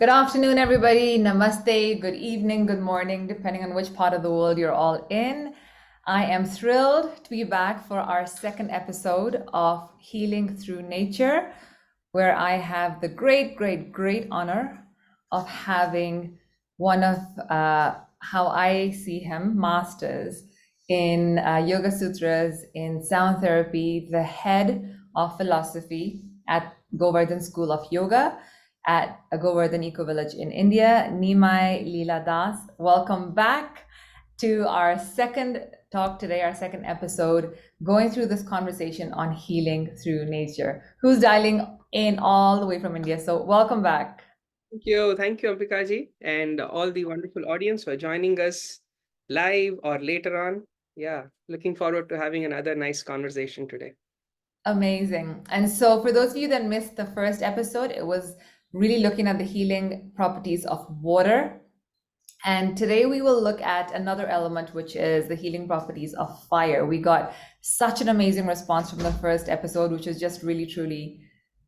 Good afternoon, everybody. Namaste, good evening, good morning, depending on which part of the world you're all in. I am thrilled to be back for our second episode of Healing Through Nature, where I have the great honor of having one of how I see him, masters in Yoga Sutras, in sound therapy, the head of philosophy at Govardhan School of Yoga at Govardhan Ecovillage in India, Nimai Lila Das. Welcome back to our second talk today, our second episode, going through this conversation on healing through nature. Who's dialing in all the way from India? So welcome back. Thank you, Ambikaji, and all the wonderful audience for joining us live or later on. Yeah, looking forward to having another nice conversation today. Amazing. And so for those of you that missed the first episode, it was really looking at the healing properties of water. And today we will look at another element, which is the healing properties of fire. We got such an amazing response from the first episode, which was just really, truly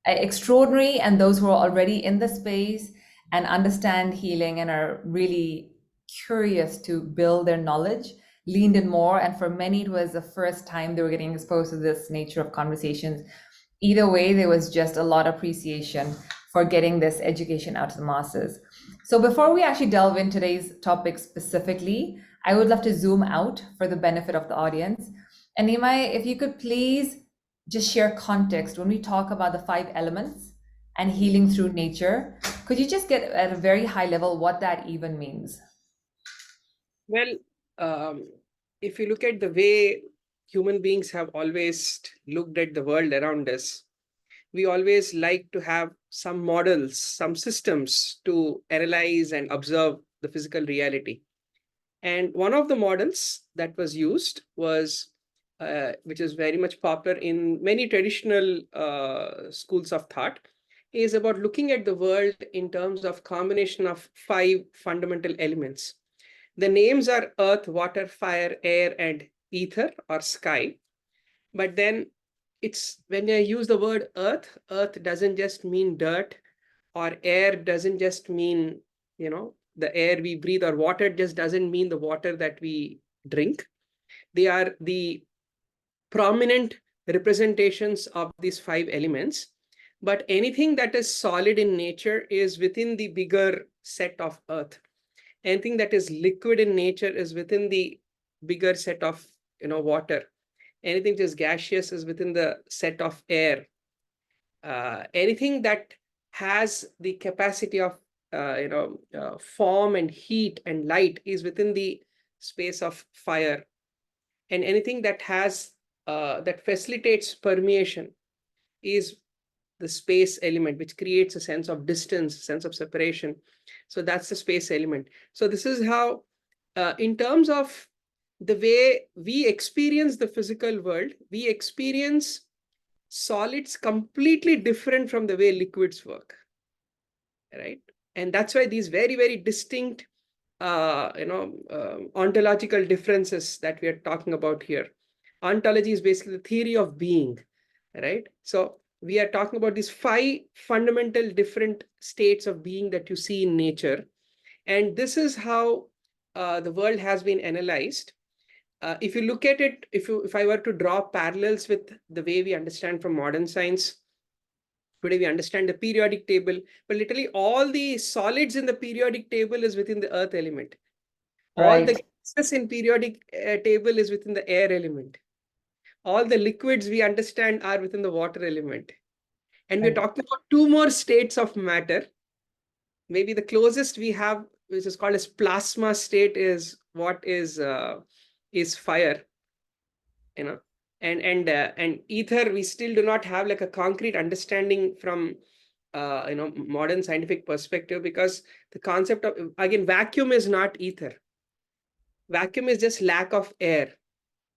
extraordinary. And those who are already in the space and understand healing and are really curious to build their knowledge leaned in more. And for many, it was the first time they were getting exposed to this nature of conversations. Either way, there was just a lot of appreciation for getting this education out to the masses. So before we actually delve into today's topic specifically, I would love to zoom out for the benefit of the audience. And Nimai, if you could please just share context when we talk about the 5 elements and healing through nature, could you just get at a very high level what that even means? Well, if you look at the way human beings have always looked at the world around us, we always like to have some models, some systems to analyze and observe the physical reality. And one of the models that was used was, which is very much popular in many traditional schools of thought, is about looking at the world in terms of combination of 5 fundamental elements. The names are earth, water, fire, air, and ether or sky. But then it's when I use the word earth, earth doesn't just mean dirt, or air doesn't just mean, the air we breathe, or water just doesn't mean the water that we drink. They are the prominent representations of these 5 elements. But anything that is solid in nature is within the bigger set of earth. Anything that is liquid in nature is within the bigger set of water. Anything that is gaseous is within the set of air. Anything that has the capacity of form and heat and light is within the space of fire. And anything that has that facilitates permeation is the space element, which creates a sense of distance, sense of separation. So that's the space element. So this is how, in terms of the way we experience the physical world, we experience solids completely different from the way liquids work, right? And that's why these very distinct, ontological differences that we are talking about here. Ontology is basically the theory of being, right? So we are talking about these 5 fundamental different states of being that you see in nature. And this is how the world has been analyzed. If you look at it, if I were to draw parallels with the way we understand from modern science, today we understand the periodic table, but literally all the solids in the periodic table is within the earth element. All the gases in periodic table is within the air element. All the liquids we understand are within the water element. And we're talking about 2 more states of matter. Maybe the closest we have, which is called as plasma state, is what is fire, and ether. We still do not have like a concrete understanding from modern scientific perspective, because the concept of, again, vacuum is not ether. Vacuum is just lack of air.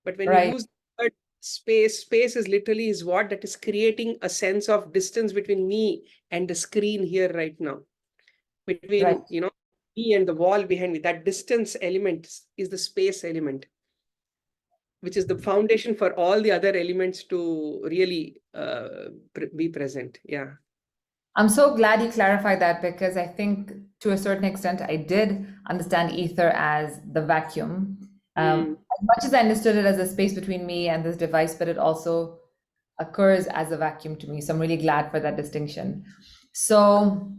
But when you use the word space is literally is what that is creating a sense of distance between me and the screen here right now, between me and the wall behind me. That distance element is the space element, which is the foundation for all the other elements to really be present. Yeah. I'm so glad you clarified that, because I think to a certain extent I did understand ether as the vacuum. Mm, As much as I understood it as a space between me and this device, but it also occurs as a vacuum to me. So I'm really glad for that distinction. So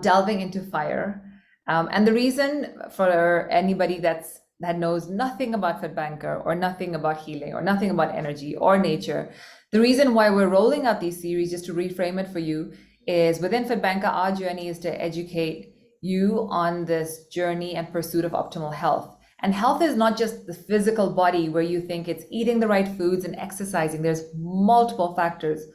delving into fire. And the reason for anybody that knows nothing about FitBanker or nothing about healing or nothing about energy or nature, the reason why we're rolling out these series, just to reframe it for you, is within FitBanker, our journey is to educate you on this journey and pursuit of optimal health. And health is not just the physical body where you think it's eating the right foods and exercising. There's multiple factors.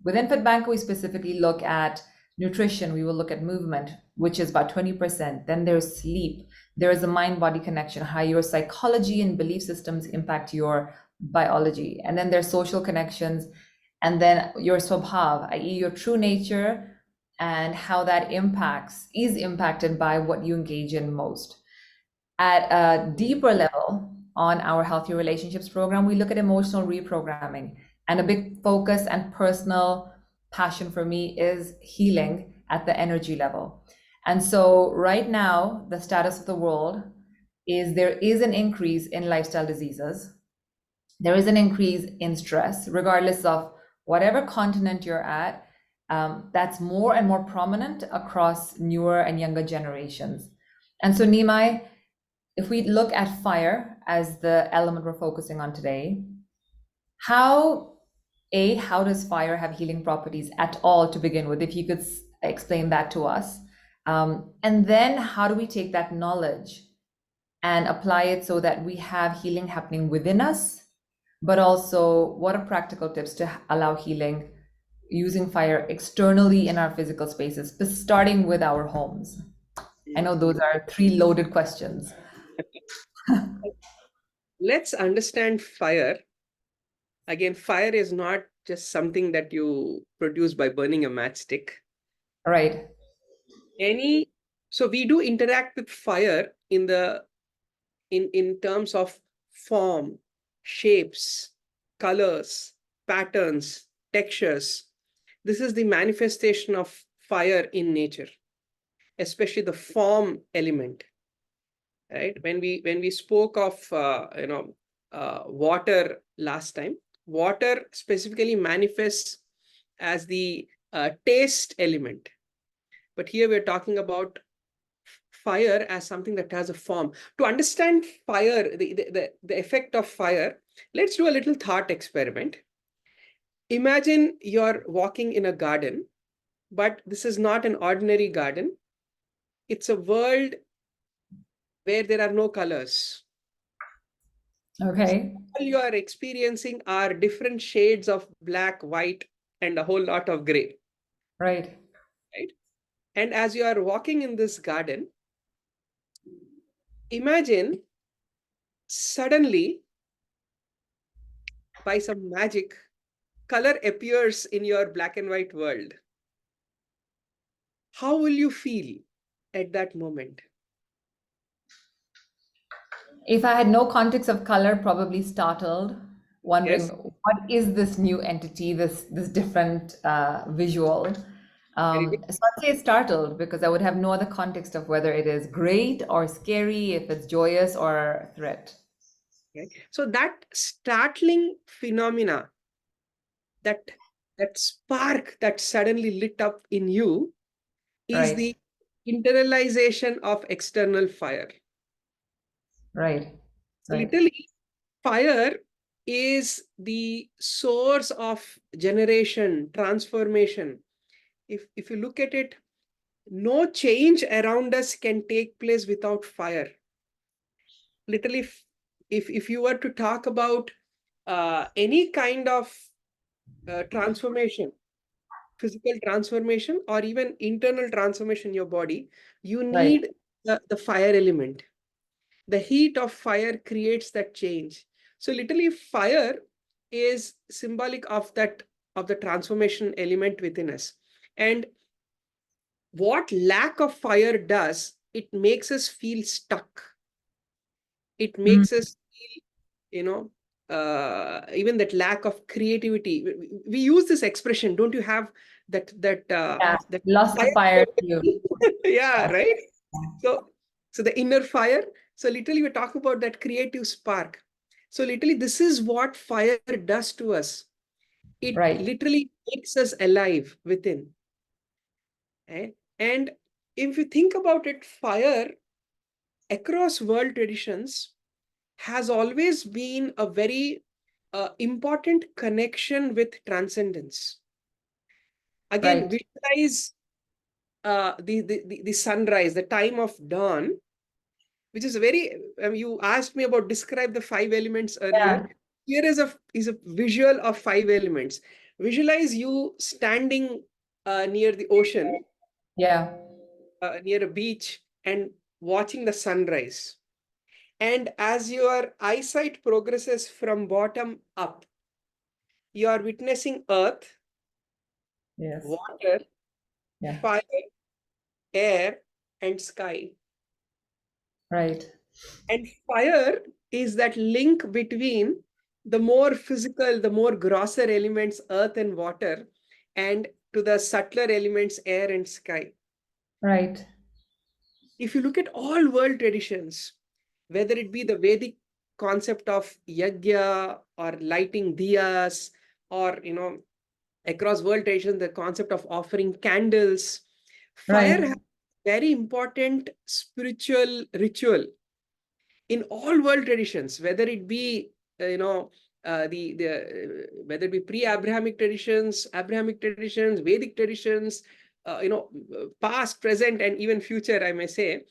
Within FitBank, we specifically look at nutrition, we will look at movement, which is about 20%. Then there's sleep. There is a mind-body connection, how your psychology and belief systems impact your biology. And then there's social connections, and then your swabhav, i.e. your true nature, and how that is impacted by what you engage in most. At a deeper level, on our Healthy Relationships program, we look at emotional reprogramming. And a big focus and personal passion for me is healing at the energy level. And so, right now, the status of the world is there is an increase in lifestyle diseases. There is an increase in stress, regardless of whatever continent you're at. That's more and more prominent across newer and younger generations. And so, Nimai, if we look at fire as the element we're focusing on today, how does fire have healing properties at all to begin with? If you could explain that to us. And then how do we take that knowledge and apply it so that we have healing happening within us, but also what are practical tips to allow healing using fire externally in our physical spaces, starting with our homes? I know those are three loaded questions. Let's understand fire. Again, fire is not just something that you produce by burning a matchstick. Right. So we do interact with fire in terms of form, shapes, colors, patterns, textures. This is the manifestation of fire in nature, especially the form element. Right? When we spoke of water last time, water specifically manifests as the taste element. But here we're talking about fire as something that has a form. To understand fire, the effect of fire, let's do a little thought experiment. Imagine you're walking in a garden, but this is not an ordinary garden. It's a world where there are no colors. Okay. All you are experiencing are different shades of black, white, and a whole lot of gray. Right. Right? And as you are walking in this garden, imagine suddenly, by some magic, color appears in your black and white world. How will you feel at that moment? If I had no context of color, probably startled, wondering Yes, what is this new entity, this different visual. very good. So I'd say startled, because I would have no other context of whether it is great or scary, if it's joyous or a threat. Okay. So that startling phenomena, that spark that suddenly lit up in you, is Right. the internalization of external fire. Right. So Right. literally, fire is the source of generation, transformation. If you look at it, no change around us can take place without fire. Literally, if you were to talk about any kind of transformation, physical transformation, or even internal transformation in your body, you Right. need the fire element. The heat of fire creates that change. So literally, fire is symbolic of that, of the transformation element within us. And what lack of fire does, it makes us feel stuck. It Mm. makes us feel, even that lack of creativity. We use this expression, don't you have Yeah, that lost the fire. fire to you. Yeah, Yeah, right. So the inner fire. So literally, we talk about that creative spark. So literally, this is what fire does to us. It right. literally makes us alive within. Right? And if you think about it, fire across world traditions has always been a very important connection with transcendence. Again, Right. visualize the sunrise, the time of dawn, which is a very, you asked me about describe the five elements earlier. Yeah. Here is a visual of five elements. Visualize you standing near the ocean, Yeah. near a beach, and watching the sunrise. And as your eyesight progresses from bottom up, you are witnessing earth, Yes. water, Yeah. fire, air, and sky. Right. And fire is that link between the more physical, the more grosser elements, earth and water, and to the subtler elements, air and sky. Right. If you look at all world traditions, whether it be the Vedic concept of yajna or lighting diyas, or across world traditions, the concept of offering candles, fire has Right. very important spiritual ritual in all world traditions, whether it be whether it be pre-Abrahamic traditions, Abrahamic traditions, Vedic traditions, past, present, and even future, I may say,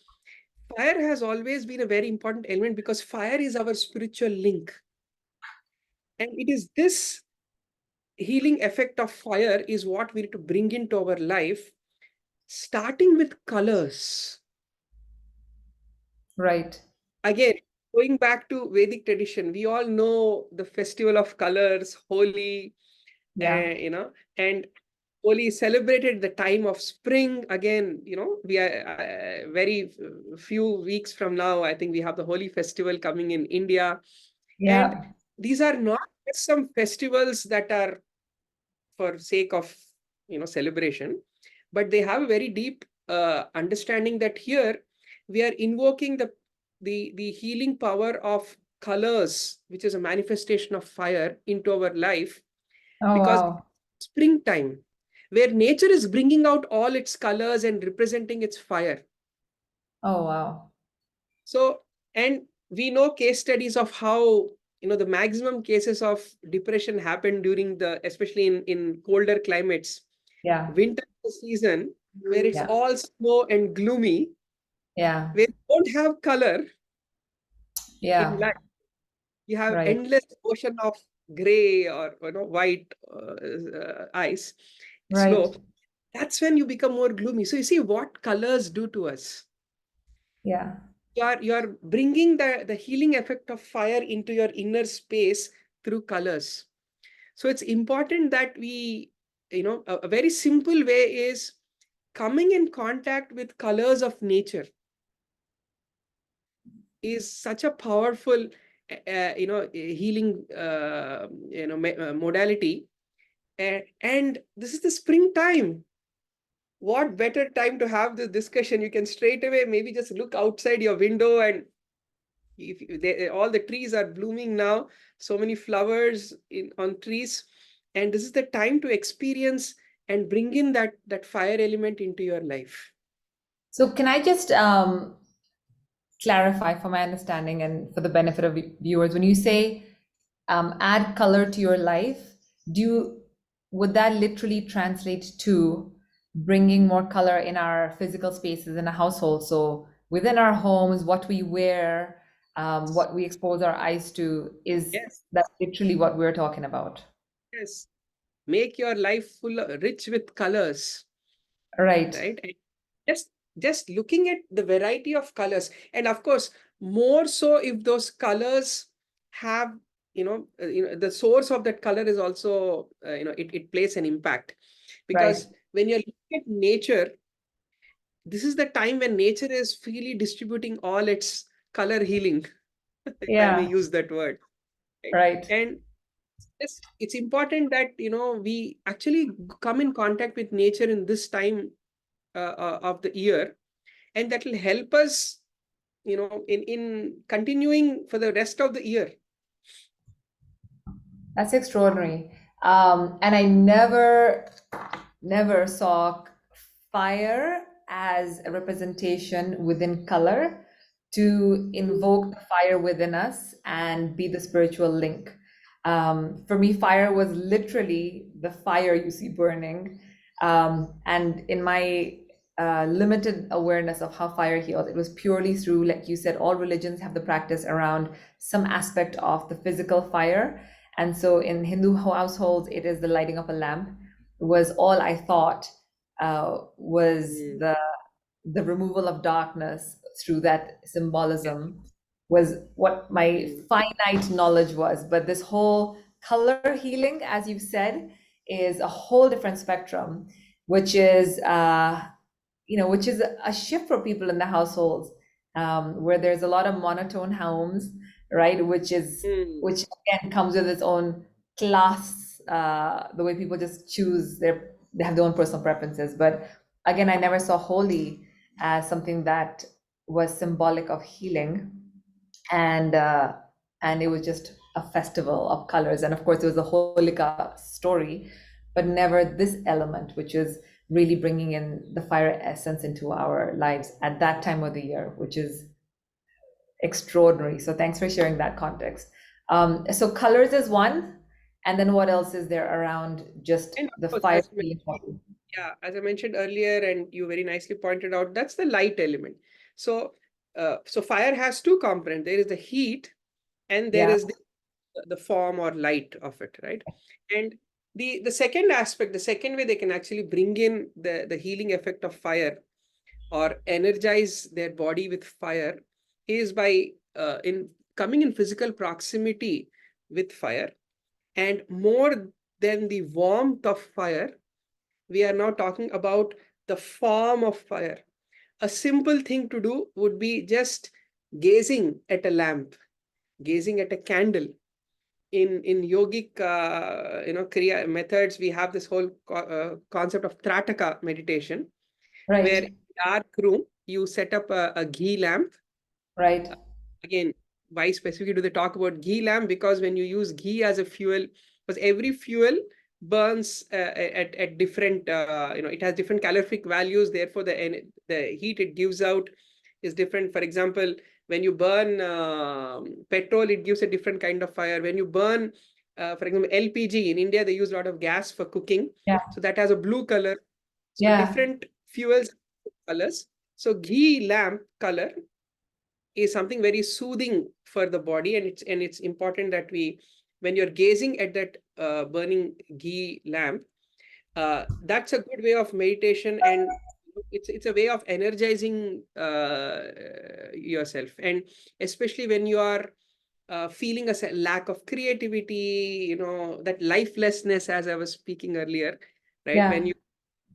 fire has always been a very important element because fire is our spiritual link, and it is this healing effect of fire is what we need to bring into our life, starting with colors. Right. Again, going back to Vedic tradition, we all know the festival of colors, Holi, Yeah. and Holi is celebrated the time of spring. Again, we are very few weeks from now, I think we have the Holi festival coming in India. And Yeah. these are not just some festivals that are for sake of celebration, but they have a very deep understanding that here we are invoking the healing power of colors, which is a manifestation of fire, into our life, Oh, because wow. springtime, where nature is bringing out all its colors and representing its fire. Oh, wow. So, and we know case studies of how the maximum cases of depression happen during especially in colder climates. Yeah. Winter season, where it's Yeah. all snow and gloomy, Yeah. where you don't have color in Yeah. life. You have Right. endless ocean of gray or white ice, Right. snow. That's when you become more gloomy. So you see what colors do to us. Yeah. You are bringing the healing effect of fire into your inner space through colors. So it's important that we, a very simple way is coming in contact with colors of nature is such a powerful healing modality. And this is the springtime. What better time to have this discussion? You can straight away maybe just look outside your window, and all the trees are blooming now, so many flowers on trees, and this is the time to experience and bring in that fire element into your life. So can I just clarify for my understanding and for the benefit of viewers, when you say add color to your life, would that literally translate to bringing more color in our physical spaces in a household? So within our homes, what we wear, what we expose our eyes to, is Yes, that literally what we're talking about? yes. Make your life rich with colors, Right. right? And just looking at the variety of colors, and of course more so if those colors have the source of that color is also it plays an impact, Right. because when you're looking at nature, this is the time when nature is freely distributing all its color healing, if I may Yeah. use that word, right? Right. And it's important that we actually come in contact with nature in this time of the year, and that will help us in continuing for the rest of the year. That's extraordinary. And I never saw fire as a representation within color to invoke the fire within us and be the spiritual link. For me, fire was literally the fire you see burning. And in my limited awareness of how fire heals, it was purely through, like you said, all religions have the practice around some aspect of the physical fire. And so in Hindu households, it is the lighting of a lamp. It was all I thought was the removal of darkness through that symbolism was what my finite knowledge was. But this whole color healing, as you've said, is a whole different spectrum, which is which is a shift for people in the households, where there's a lot of monotone homes, right? Which again comes with its own class, the way people just choose they have their own personal preferences. But again, I never saw holy as something that was symbolic of healing, and it was just a festival of colors. And of course, there was a Holika story, but never this element, which is really bringing in the fire essence into our lives at that time of the year, which is extraordinary. So thanks for sharing that context. So colors is one, and then what else is there around just And the of course, fire being important? yeah, as I mentioned earlier, and you very nicely pointed out, that's the light element. So fire has two components. There is the heat, and there Yeah, is the form or light of it, right? And the second aspect, the second way they can actually bring in the healing effect of fire or energize their body with fire is by in coming in physical proximity with fire. And more than the warmth of fire, we are now talking about the form of fire. A simple thing to do would be just gazing at a lamp, gazing at a candle. In yogic kriya methods, we have this whole concept of trataka meditation, where right, in dark room you set up a ghee lamp. right. Again, why specifically do they talk about ghee lamp? Because when you use ghee as a fuel, because every fuel burns at different it has different calorific values, therefore the heat it gives out is different. For example, when you burn petrol, it gives a different kind of fire. When you burn for example LPG, in India they use a lot of gas for cooking, Yeah, so that has a blue color. So yeah. different fuels colors. So ghee lamp color is something very soothing for the body, and it's important that when you're gazing at that burning ghee lamp, that's a good way of meditation, and it's a way of energizing yourself. And especially when you are feeling a lack of creativity, that lifelessness, as I was speaking earlier, right? When Yeah. you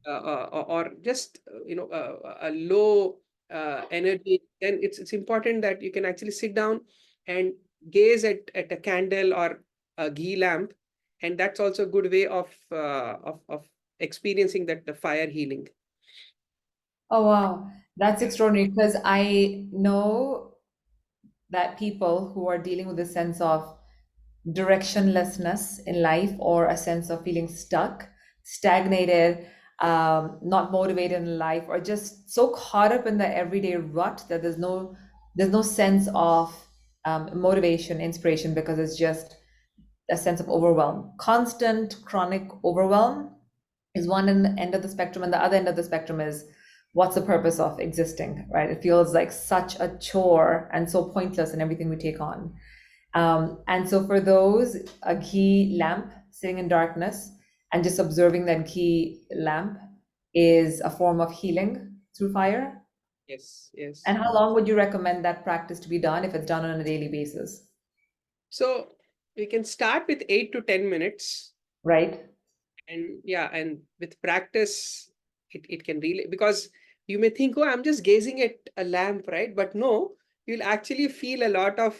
or just a low energy, then it's important that you can actually sit down and gaze at a candle or a ghee lamp, and that's also a good way of experiencing that the fire healing. Oh, wow. That's Yeah. extraordinary because I know that people who are dealing with a sense of directionlessness in life or a sense of feeling stuck, stagnated, not motivated in life, or just so caught up in the everyday rut that there's no sense of motivation, inspiration, because it's just a sense of overwhelm. Constant chronic overwhelm is one end of the spectrum, and the other end of the spectrum is what's the purpose of existing, right? It feels like such a chore and so pointless in everything we take on. And so for those, a ghee lamp sitting in darkness and just observing that ghee lamp is a form of healing through fire. Yes, yes. And how long would you recommend that practice to be done if it's done on a daily basis? So we can start with 8 to 10 minutes, Right? and yeah, and with practice it can really, because you may think, oh, I'm just gazing at a lamp, right? But no, you'll actually feel a lot of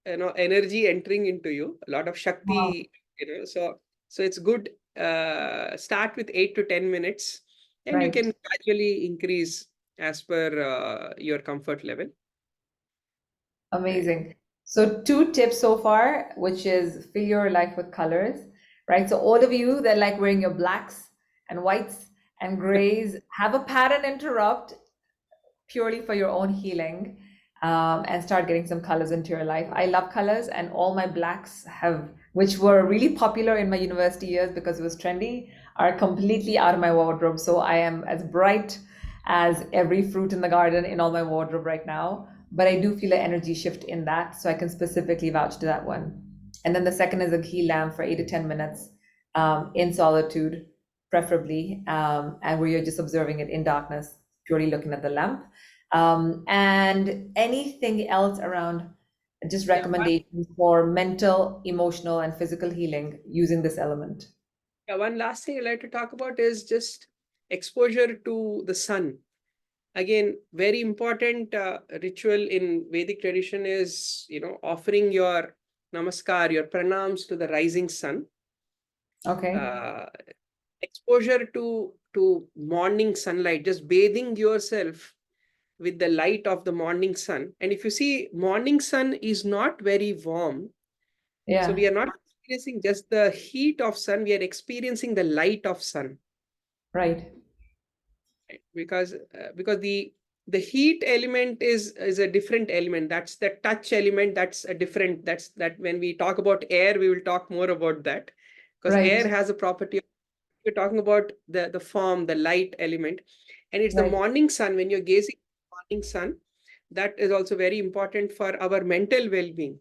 energy entering into you, a lot of Wow. shakti So it's good. Start with 8 to 10 minutes, and you Right. can gradually increase as per your comfort level. Right. Amazing. So two tips so far, which is fill your life with colors, right? So all of you that like wearing your blacks and whites and grays, have a pattern interrupt purely for your own healing, and start getting some colors into your life. I love colors, and all my blacks have, which were really popular in my university years because it was trendy, are completely out of my wardrobe. So I am as bright as every fruit in the garden in all my wardrobe right now. But I do feel an energy shift in that. So I can specifically vouch to that one. And then the second is a ghee lamp for 8 to 10 minutes, in solitude, preferably, and where you're just observing it in darkness, purely looking at the lamp. And anything else around just Yeah, recommendations for mental, emotional, and physical healing using this element. one last thing I'd like to talk about is just exposure to the sun. Again, very important ritual in Vedic tradition is, offering your namaskar, your pranams to the rising sun. Okay. Uh, Exposure to morning sunlight, just bathing yourself with the light of the morning sun. And if you see, morning sun is not very warm. So we Yeah. are not experiencing just the heat of sun, we are experiencing the light of sun. Right. Because the heat element is a different element. That's the touch element. That's a different, that when we talk about air, we will talk more about that, because air Right. has a property of, we're talking about the form, the light element. And it's the Right. morning sun. When you're gazing at the morning sun, that is also very important for our mental well-being.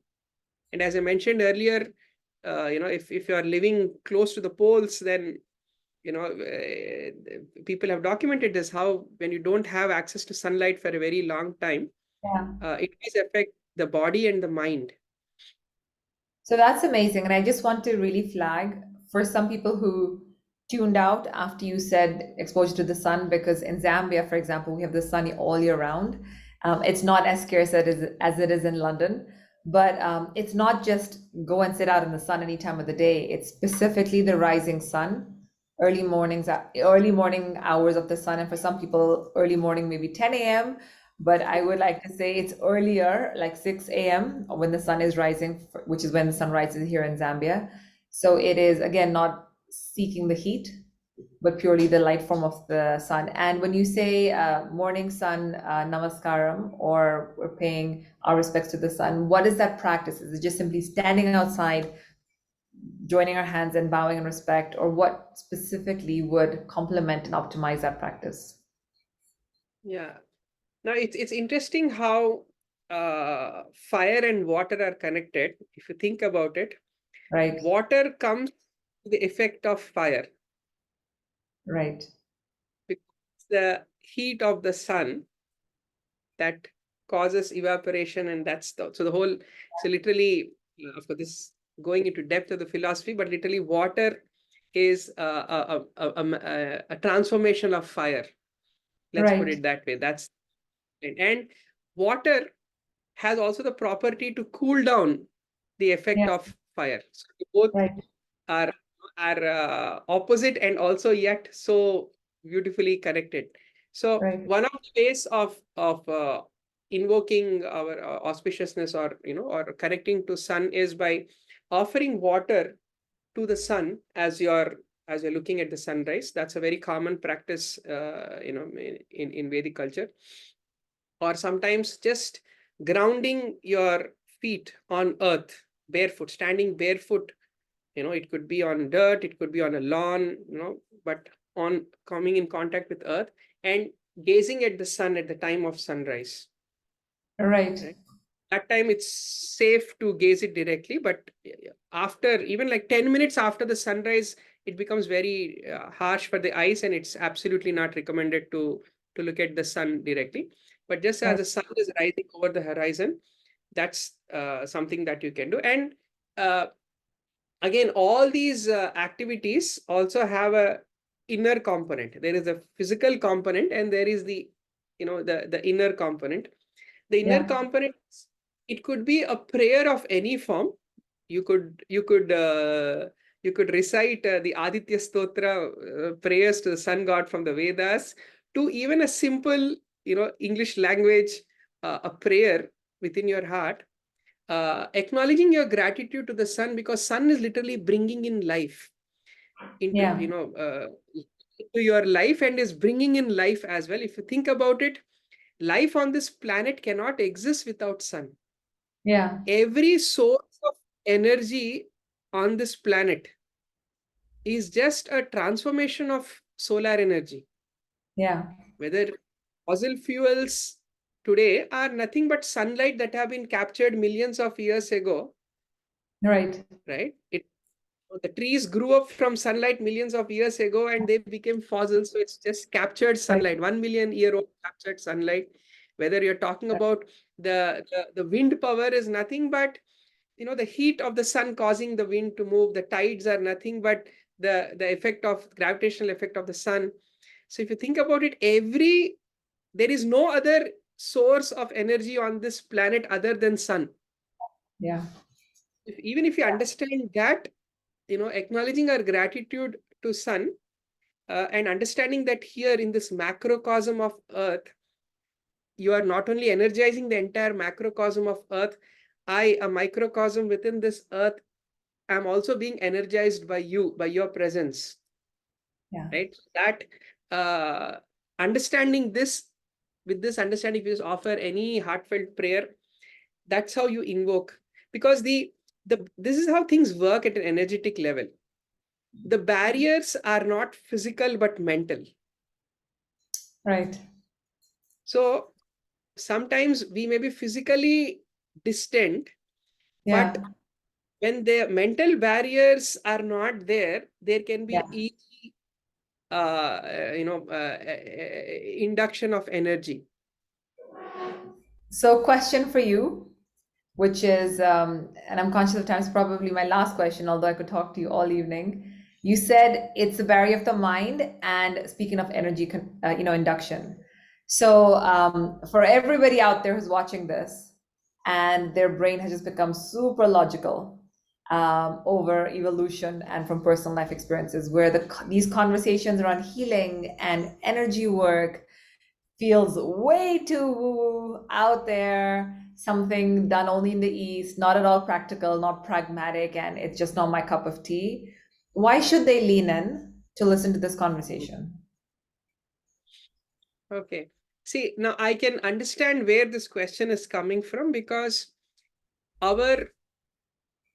And as I mentioned earlier, if you are living close to the poles, then people have documented this, how when you don't have access to sunlight for a very long time, Yeah. it does affect the body and the mind. So that's amazing. And I just want to really flag for some people who tuned out after you said exposure to the sun, because in Zambia, for example, we have the sun all year round. It's not as scarce as it is in London, but it's not just go and sit out in the sun any time of the day. It's specifically the rising sun, early morning hours of the sun. And for some people, early morning, maybe 10 a.m. But I would like to say it's earlier, like 6 a.m. when the sun is rising, which is when the sun rises here in Zambia. So it is, again, not seeking the heat, but purely the light form of the sun. And when you say morning sun namaskaram, or we're paying our respects to the sun, what is that practice? Is it just simply standing outside, joining our hands and bowing in respect, or what specifically would complement and optimize that practice? Yeah. Now it's interesting how fire and water are connected. If you think about it, Right, water comes to the effect of fire, right, because the heat of the sun that causes evaporation, and that's the whole. So literally, of course, this going into depth of the philosophy, but literally, water is a transformation of fire. Let's put right. it that way. That's and water has also the property to cool down the effect Yeah, of fire. So both right, are opposite and also yet so beautifully connected. So right, one of the ways of invoking our auspiciousness, or or connecting to sun, is by offering water to the sun as you're looking at the sunrise. That's a very common practice, in Vedic culture. Or sometimes just grounding your feet on earth, barefoot, standing barefoot. It could be on dirt, it could be on a lawn, but on coming in contact with earth and gazing at the sun at the time of sunrise. right, Right? That time it's safe to gaze it directly, but after, even like 10 minutes after the sunrise, it becomes very harsh for the eyes, and it's absolutely not recommended to look at the sun directly. But just as right, the sun is rising over the horizon, that's something that you can do. And uh, again, all these activities also have a inner component. There is a physical component, and there is the inner component. The inner yeah, component, it could be a prayer of any form. You could You could recite the Aditya Stotra prayers to the sun god from the Vedas, to even a simple, English language, a prayer within your heart, acknowledging your gratitude to the sun, because sun is literally bringing in life into, Yeah. into your life, and is bringing in life as well. If you think about it, life on this planet cannot exist without sun. Yeah. Every source of energy on this planet is just a transformation of solar energy. Yeah. Whether fossil fuels today are nothing but sunlight that have been captured millions of years ago, Right. right? The trees grew up from sunlight millions of years ago and they became fossils. So it's just captured Right. sunlight, 1 million-year-old captured sunlight. Whether you're talking about the wind power is nothing but, the heat of the sun causing the wind to move. The tides are nothing but the effect of gravitational effect of the sun. So if you think about it, there is no other source of energy on this planet other than sun. Yeah. Even if you understand that, acknowledging our gratitude to sun, and understanding that here in this macrocosm of earth, you are not only energizing the entire macrocosm of earth, I, a microcosm within this earth, am also being energized by you, by your presence. Yeah. Right? That understanding this, with this understanding, if you just offer any heartfelt prayer, that's how you invoke. Because this is how things work at an energetic level. The barriers are not physical but mental. Right. So sometimes we may be physically distant, Yeah. but when the mental barriers are not there, there can Yeah. be easy induction of energy. So, question for you, which is, and I'm conscious of time, it's probably my last question, although I could talk to you all evening. You said it's a barrier of the mind, and speaking of energy, induction. So, for everybody out there who's watching this, and their brain has just become super logical over evolution and from personal life experiences, where these conversations around healing and energy work feels way too woo out there, something done only in the East, not at all practical, not pragmatic, and it's just not my cup of tea. Why should they lean in to listen to this conversation? Okay. See, now I can understand where this question is coming from, because our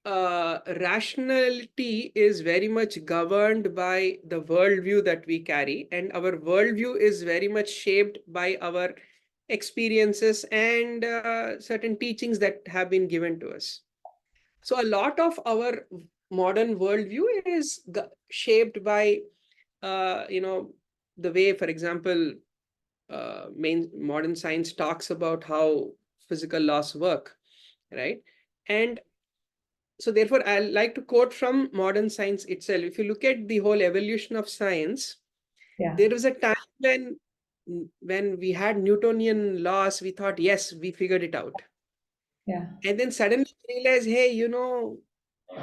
rationality is very much governed by the worldview that we carry, and our worldview is very much shaped by our experiences and certain teachings that have been given to us. So a lot of our modern worldview is shaped by, the way, for example, main modern science talks about how physical laws work, right? And so therefore, I like to quote from modern science itself. If you look at the whole evolution of science, Yeah. there was a time when we had Newtonian laws, we thought, yes, we figured it out. Yeah. And then suddenly we realized, hey,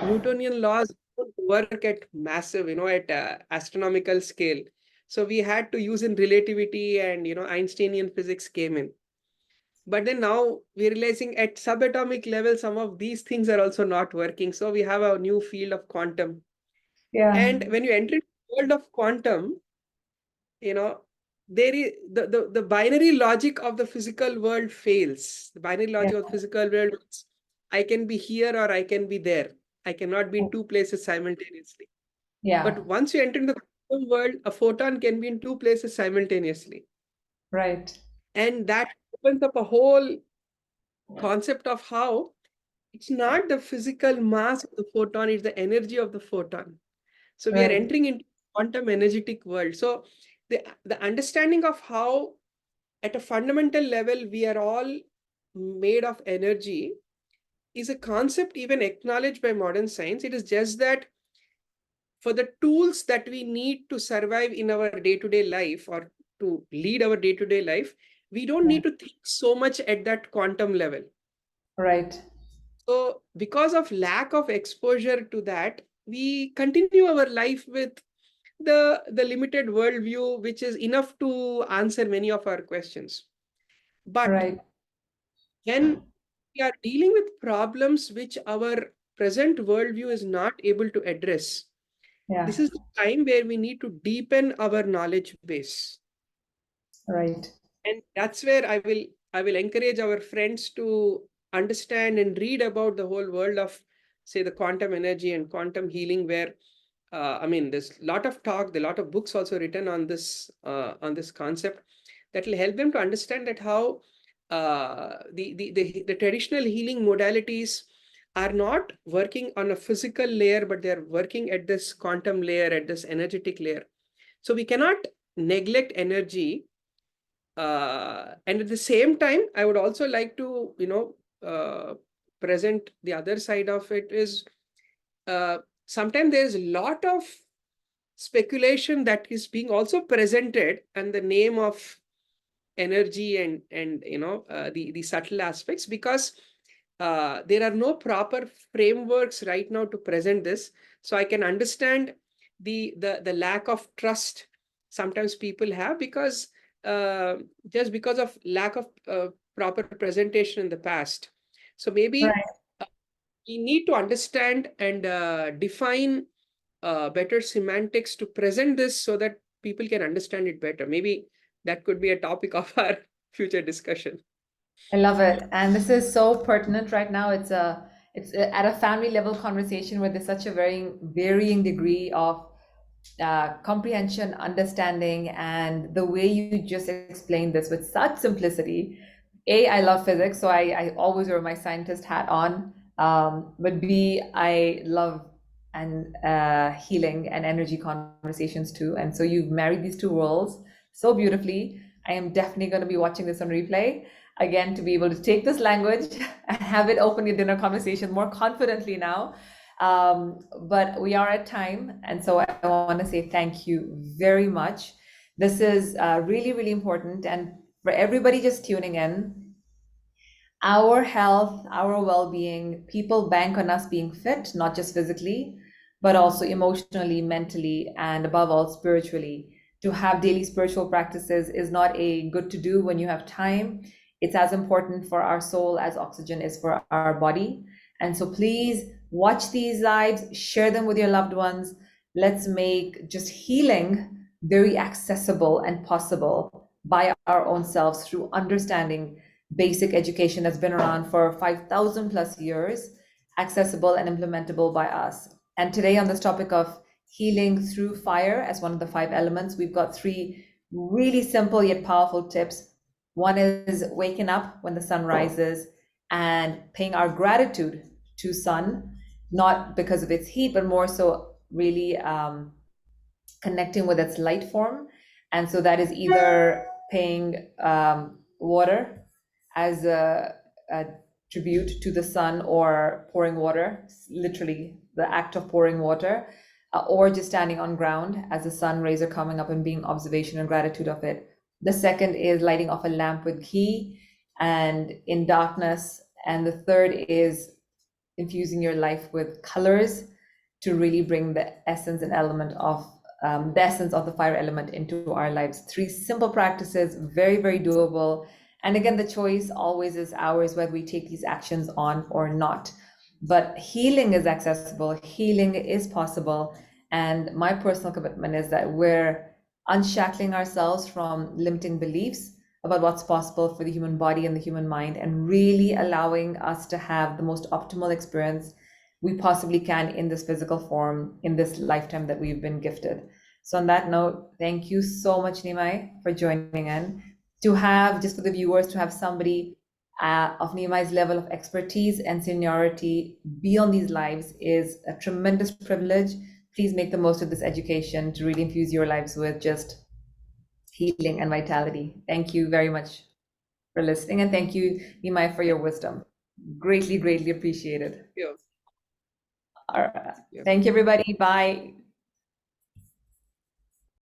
Newtonian laws don't work at massive, at astronomical scale. So we had to use in relativity, and Einsteinian physics came in. But then now we're realizing at subatomic level, some of these things are also not working. So we have a new field of quantum. Yeah. And when you enter the world of quantum, there is the binary logic of the physical world fails. The binary Yeah. logic of the physical world is, I can be here or I can be there. I cannot be in two places simultaneously. Yeah. But once you enter into the quantum world, a photon can be in two places simultaneously. Right. And that opens up a whole concept of how it's not the physical mass of the photon, it's the energy of the photon. So we are Right. entering into quantum energetic world. So the understanding of how at a fundamental level we are all made of energy is a concept even acknowledged by modern science. It is just that for the tools that we need to survive in our day-to-day life, or to lead our day-to-day life, we don't Yeah. need to think so much at that quantum level. Right. So because of lack of exposure to that, we continue our life with the limited worldview, which is enough to answer many of our questions. But Right. when we are dealing with problems which our present worldview is not able to address, Yeah. this is the time where we need to deepen our knowledge base. Right. And that's where I will encourage our friends to understand and read about the whole world of, say, the quantum energy and quantum healing, where I mean, there's a lot of talk, there are a lot of books also written on this concept that will help them to understand that how the traditional healing modalities are not working on a physical layer, but they're working at this quantum layer, at this energetic layer. So we cannot neglect energy. And at the same time, I would also like to, present the other side of it is, sometimes there's a lot of speculation that is being also presented and the name of energy and the subtle aspects, because there are no proper frameworks right now to present this. So I can understand the lack of trust sometimes people have, because uh, just because of lack of proper presentation in the past. So maybe Right. we need to understand and define better semantics to present this so that people can understand it better. Maybe that could be a topic of our future discussion. I love it. And this is so pertinent right now. At a family level conversation where there's such a very varying degree of comprehension, understanding, and the way you just explained this with such simplicity. A, I love physics, so I always wear my scientist hat on. But B, I love and healing and energy conversations too. And so you've married these two worlds so beautifully. I am definitely going to be watching this on replay again to be able to take this language and have it open your dinner conversation more confidently now. But we are at time, and so I want to say thank you very much. This is really, really important. And for everybody just tuning in, our health, our well being, people bank on us being fit, not just physically, but also emotionally, mentally, and above all, spiritually. To have daily spiritual practices is not a good to do when you have time. It's as important for our soul as oxygen is for our body. And so please watch these lives, share them with your loved ones. Let's make just healing very accessible and possible by our own selves through understanding basic education that's been around for 5,000 plus years, accessible and implementable by us. And today, on this topic of healing through fire as one of the 5 elements, we've got 3 really simple yet powerful tips. One is waking up when the sun rises and paying our gratitude to sun, not because of its heat, but more so really connecting with its light form. And so that is either paying water as a tribute to the sun, or pouring water, literally the act of pouring water, or just standing on ground as the sun rays are coming up and being observation and gratitude of it. The second is lighting off a lamp with ghee and in darkness. And the third is infusing your life with colors to really bring the essence and element of the essence of the fire element into our lives. 3 simple practices, very, very doable. And again, the choice always is ours, whether we take these actions on or not. But healing is accessible, healing is possible. And my personal commitment is that we're unshackling ourselves from limiting beliefs about what's possible for the human body and the human mind, and really allowing us to have the most optimal experience we possibly can in this physical form, in this lifetime that we've been gifted. So on that note, thank you so much, Nimai, for joining in. To have, just for the viewers, to have somebody of Nimai's level of expertise and seniority be on these lives is a tremendous privilege. Please make the most of this education to really infuse your lives with just healing and vitality. Thank you very much for listening, and thank you, Nimai, for your wisdom. Greatly, greatly appreciated. Yeah. All right. Yeah. Thank you, everybody. Bye.